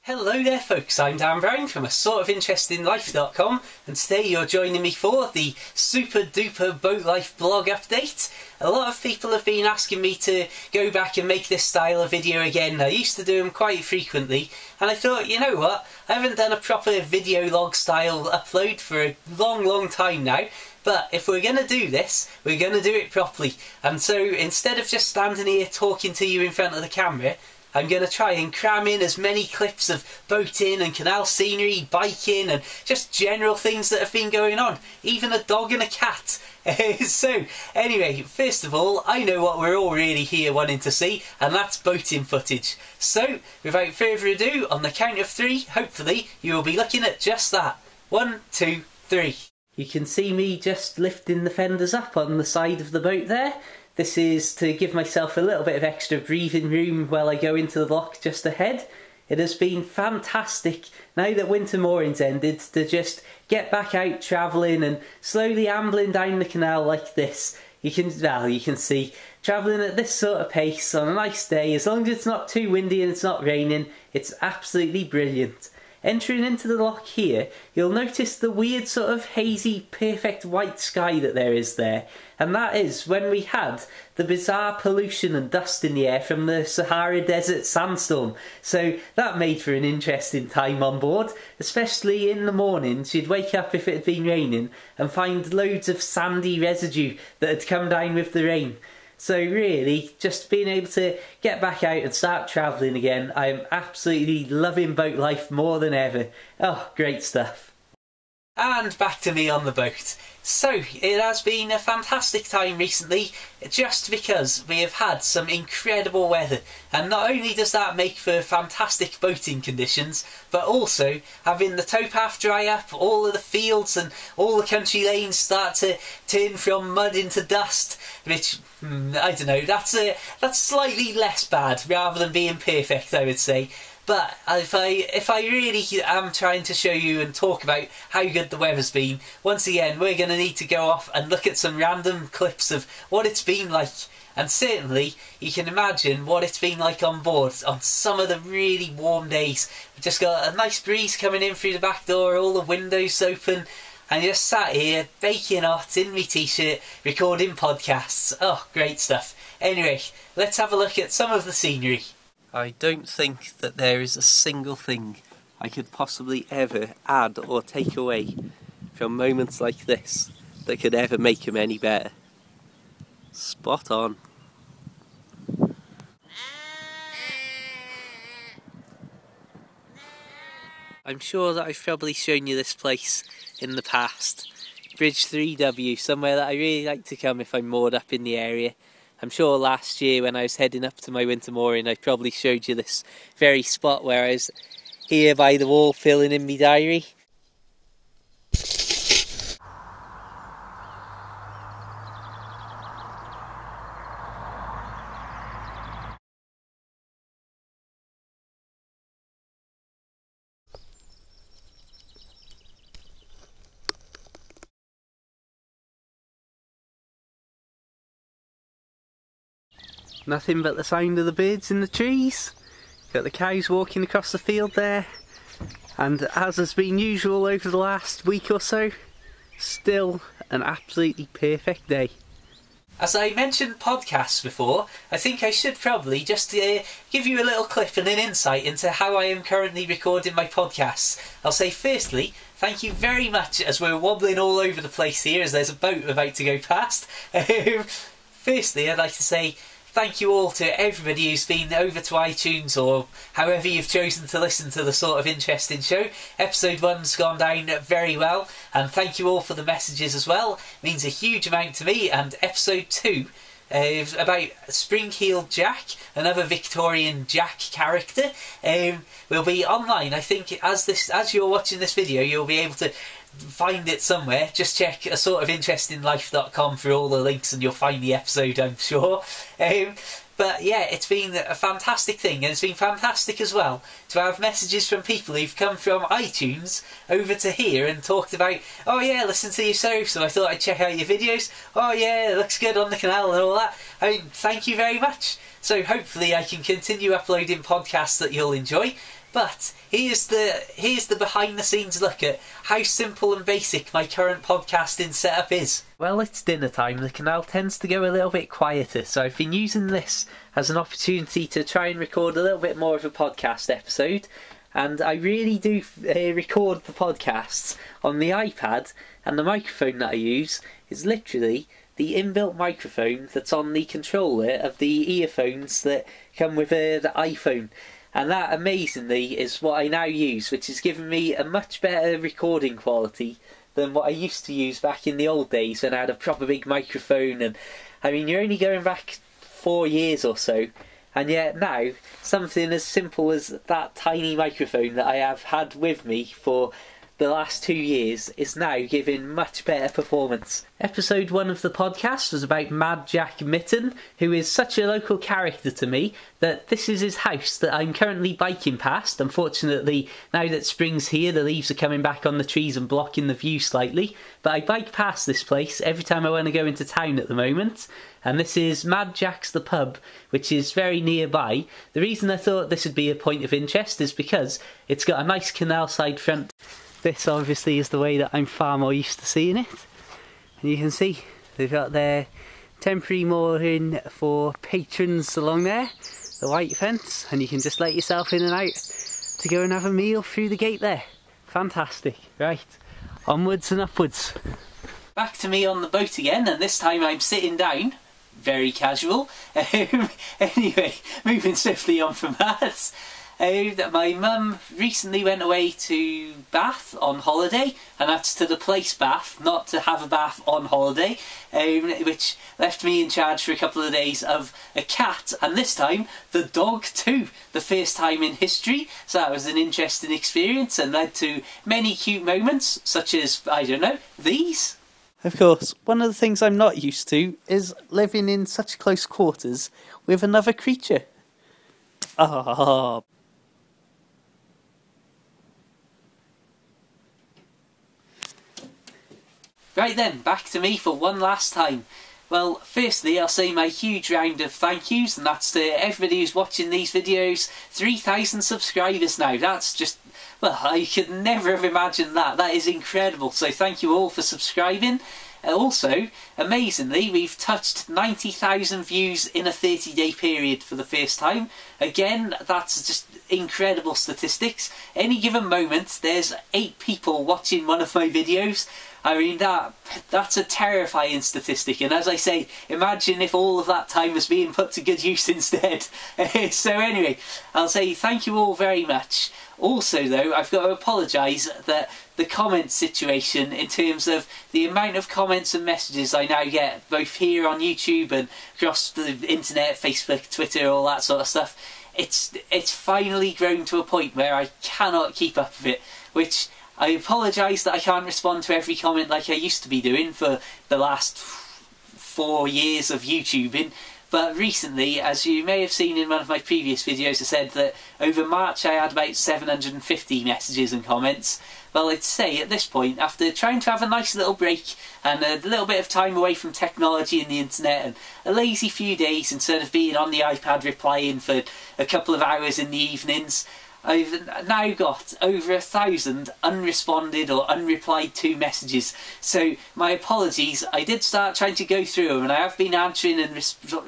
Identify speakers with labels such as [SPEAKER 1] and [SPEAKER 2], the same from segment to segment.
[SPEAKER 1] Hello there folks, I'm Dan Brown from asortofinterestinglife.com and today you're joining me for the super duper boat life blog update. A lot of people have been asking me to go back and make this style of video again. I used to do them quite frequently and I thought, you know what, I haven't done a proper video log style upload for a long time now. But if we're going to do this, we're going to do it properly. And so instead of just standing here talking to you in front of the camera, I'm going to try and cram in as many clips of boating and canal scenery, biking and just general things that have been going on. Even a dog and a cat. So, anyway, first of all, I know what we're all really here wanting to see, and that's boating footage. So, without further ado, on the count of 3, hopefully, you will be looking at just that. 1, 2, 3. You can see me just lifting the fenders up on the side of the boat there. This is to give myself a little bit of extra breathing room while I go into the loch just ahead. It has been fantastic, now that winter mooring's ended, to just get back out travelling and slowly ambling down the canal like this. You can see, travelling at this sort of pace on a nice day, as long as it's not too windy and it's not raining, it's absolutely brilliant. Entering into the loch here, you'll notice the weird sort of hazy, perfect white sky that there is there. And that is when we had the bizarre pollution and dust in the air from the Sahara Desert sandstorm. So that made for an interesting time on board, especially in the mornings. You'd wake up if it had been raining and find loads of sandy residue that had come down with the rain. So really, just being able to get back out and start travelling again, I am absolutely loving boat life more than ever. Oh, great stuff. And back to me on the boat. So, it has been a fantastic time recently, just because we have had some incredible weather. And not only does that make for fantastic boating conditions, but also having the towpath dry up, all of the fields and all the country lanes start to turn from mud into dust, which, I don't know, that's slightly less bad rather than being perfect, I would say. But if I really am trying to show you and talk about how good the weather's been, once again we're going to need to go off and look at some random clips of what it's been like. And certainly you can imagine what it's been like on board on some of the really warm days. We've just got a nice breeze coming in through the back door, all the windows open, and just sat here baking hot in my t-shirt recording podcasts. Oh, great stuff. Anyway, let's have a look at some of the scenery. I don't think that there is a single thing I could possibly ever add or take away from moments like this that could ever make them any better. Spot on. I'm sure that I've probably shown you this place in the past. Bridge 3W, somewhere that I really like to come if I'm moored up in the area. I'm sure last year when I was heading up to my winter mooring I probably showed you this very spot where I was here by the wall filling in my diary. Nothing but the sound of the birds in the trees. Got the cows walking across the field there. And as has been usual over the last week or so, still an absolutely perfect day. As I mentioned podcasts before, I think I should probably just give you a little clip and an insight into how I am currently recording my podcasts. I'll say firstly, thank you very much as we're wobbling all over the place here as there's a boat about to go past. Firstly, I'd like to say thank you all to everybody who's been over to iTunes or however you've chosen to listen to the Sort of Interesting show. Episode 1's gone down very well, and thank you all for the messages as well. It means a huge amount to me. And episode 2 is about Spring-Heeled Jack, another Victorian Jack character. Will be online. I think as you're watching this video, you'll be able to find it somewhere. Just check asortofinterestinglife.com for all the links and you'll find the episode, I'm sure. But yeah, it's been a fantastic thing, and it's been fantastic as well to have messages from people who've come from iTunes over to here and talked about, oh yeah, listen to your show, so I thought I'd check out your videos. Oh yeah, it looks good on the canal and all that. I mean, thank you very much. So hopefully I can continue uploading podcasts that you'll enjoy. But here's the behind the scenes look at how simple and basic my current podcasting setup is. Well, it's dinner time. The canal tends to go a little bit quieter, so I've been using this as an opportunity to try and record a little bit more of a podcast episode. And I really do record the podcasts on the iPad, and the microphone that I use is literally the inbuilt microphone that's on the controller of the earphones that come with the iPhone. And that, amazingly, is what I now use, which has given me a much better recording quality than what I used to use back in the old days when I had a proper big microphone. And I mean, you're only going back 4 years or so, and yet now something as simple as that tiny microphone that I have had with me for the last 2 years is now giving much better performance. Episode 1 of the podcast was about Mad Jack Mitten, who is such a local character to me that this is his house that I'm currently biking past. Unfortunately, now that spring's here, the leaves are coming back on the trees and blocking the view slightly, but I bike past this place every time I want to go into town at the moment. And this is Mad Jack's the pub, which is very nearby. The reason I thought this would be a point of interest is because it's got a nice canal side front. This obviously is the way that I'm far more used to seeing it. And you can see they've got their temporary mooring for patrons along there, the white fence, and you can just let yourself in and out to go and have a meal through the gate there. Fantastic. Right, onwards and upwards. Back to me on the boat again, and this time I'm sitting down. Very casual. Anyway, moving swiftly on from that. My mum recently went away to Bath on holiday, and that's to the place Bath, not to have a bath on holiday, which left me in charge for a couple of days of a cat, and this time the dog too, the first time in history. So that was an interesting experience and led to many cute moments, such as, I don't know, these. Of course, one of the things I'm not used to is living in such close quarters with another creature. Ah. Right then, back to me for one last time. Well, firstly, I'll say my huge round of thank yous, and that's to everybody who's watching these videos. 3,000 subscribers now. That's just, well, I could never have imagined that. That is incredible. So thank you all for subscribing. Also, amazingly, we've touched 90,000 views in a 30-day period for the first time. Again, that's just incredible statistics. Any given moment, there's 8 people watching one of my videos. I mean, that's a terrifying statistic, and as I say, imagine if all of that time was being put to good use instead. So anyway, I'll say thank you all very much. Also though, I've got to apologise that the comment situation, in terms of the amount of comments and messages I now get, both here on YouTube and across the internet, Facebook, Twitter, all that sort of stuff, it's finally grown to a point where I cannot keep up with it, which I apologise that I can't respond to every comment like I used to be doing for the last 4 years of YouTubing. But recently, as you may have seen in one of my previous videos, I said that over March I had about 750 messages and comments. Well, let's say at this point, after trying to have a nice little break and a little bit of time away from technology and the internet and a lazy few days instead of being on the iPad replying for a couple of hours in the evenings, I've now got over 1,000 unresponded or unreplied to messages. So my apologies, I did start trying to go through them and I have been answering and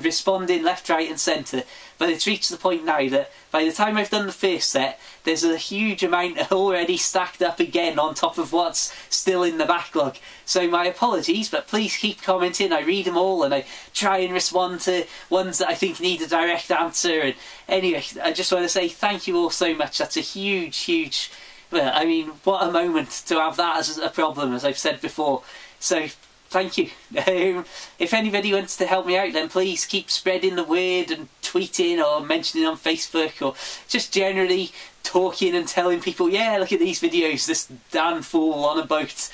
[SPEAKER 1] responding left, right and centre, but it's reached the point now that by the time I've done the first set, there's a huge amount already stacked up again on top of what's still in the backlog. So my apologies, but please keep commenting. I read them all and I try and respond to ones that I think need a direct answer. And anyway, I just want to say thank you all so much. That's a huge, well, I mean, what a moment to have that as a problem, as I've said before. So thank you. If anybody wants to help me out, then please keep spreading the word and tweeting or mentioning on Facebook or just generally talking and telling people, yeah, look at these videos, this damn fool on a boat.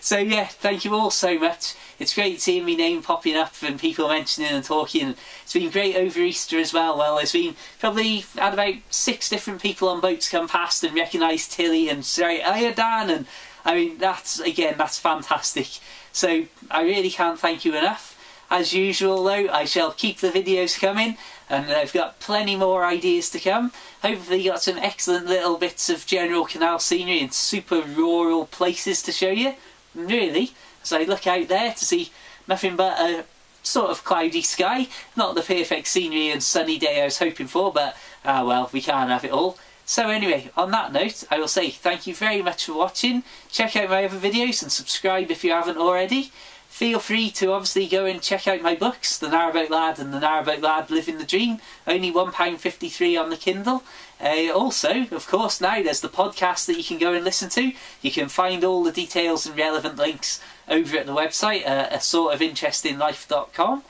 [SPEAKER 1] So yeah, thank you all so much. It's great seeing my name popping up and people mentioning and talking. It's been great over Easter as well. Well, there's been probably had about 6 different people on boats come past and recognise Tilly and say, hiya Dan, and I mean, that's fantastic. So I really can't thank you enough. As usual though, I shall keep the videos coming, and I've got plenty more ideas to come. Hopefully got some excellent little bits of general canal scenery and super rural places to show you. And really, as I look out there to see nothing but a sort of cloudy sky, not the perfect scenery and sunny day I was hoping for, but well, we can't have it all. So anyway, on that note, I will say thank you very much for watching. Check out my other videos and subscribe if you haven't already. Feel free to obviously go and check out my books, The Narrowboat Lad and The Narrowboat Lad Living the Dream, only £1.53 on the Kindle. Also, of course, now there's the podcast that you can go and listen to. You can find all the details and relevant links over at the website, asortofinterestinglife.com.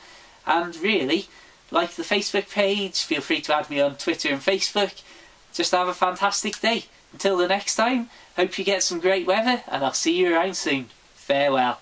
[SPEAKER 1] And really, like the Facebook page, feel free to add me on Twitter and Facebook. Just have a fantastic day. Until the next time, hope you get some great weather, and I'll see you around soon. Farewell.